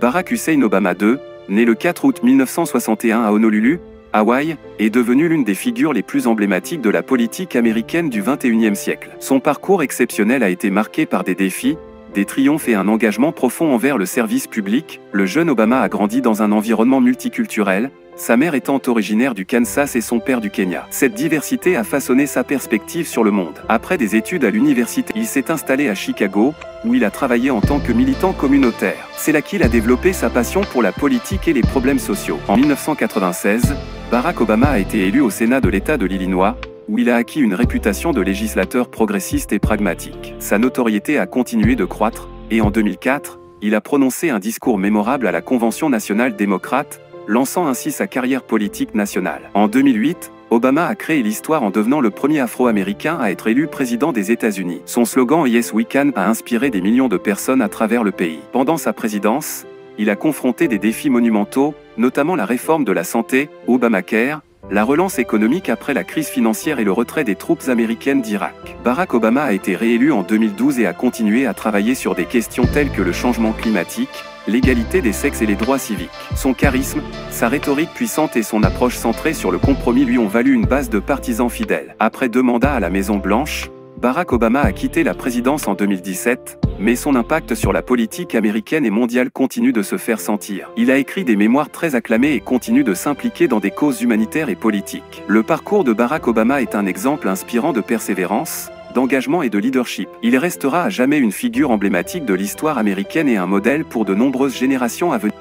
Barack Hussein Obama II, né le 4 août 1961 à Honolulu, Hawaï, est devenu l'une des figures les plus emblématiques de la politique américaine du XXIe siècle. Son parcours exceptionnel a été marqué par des défis, des triomphes et un engagement profond envers le service public. Le jeune Obama a grandi dans un environnement multiculturel, sa mère étant originaire du Kansas et son père du Kenya. Cette diversité a façonné sa perspective sur le monde. Après des études à l'université, il s'est installé à Chicago, où il a travaillé en tant que militant communautaire. C'est là qu'il a développé sa passion pour la politique et les problèmes sociaux. En 1996, Barack Obama a été élu au Sénat de l'État de l'Illinois, où il a acquis une réputation de législateur progressiste et pragmatique. Sa notoriété a continué de croître, et en 2004, il a prononcé un discours mémorable à la Convention nationale démocrate, lançant ainsi sa carrière politique nationale. En 2008, Obama a créé l'histoire en devenant le premier Afro-Américain à être élu président des États-Unis. Son slogan « Yes We Can » a inspiré des millions de personnes à travers le pays. Pendant sa présidence, il a confronté des défis monumentaux, notamment la réforme de la santé, Obamacare, la relance économique après la crise financière et le retrait des troupes américaines d'Irak. Barack Obama a été réélu en 2012 et a continué à travailler sur des questions telles que le changement climatique, l'égalité des sexes et les droits civiques. Son charisme, sa rhétorique puissante et son approche centrée sur le compromis lui ont valu une base de partisans fidèles. Après 2 mandats à la Maison-Blanche, Barack Obama a quitté la présidence en 2017, mais son impact sur la politique américaine et mondiale continue de se faire sentir. Il a écrit des mémoires très acclamées et continue de s'impliquer dans des causes humanitaires et politiques. Le parcours de Barack Obama est un exemple inspirant de persévérance, d'engagement et de leadership. Il restera à jamais une figure emblématique de l'histoire américaine et un modèle pour de nombreuses générations à venir.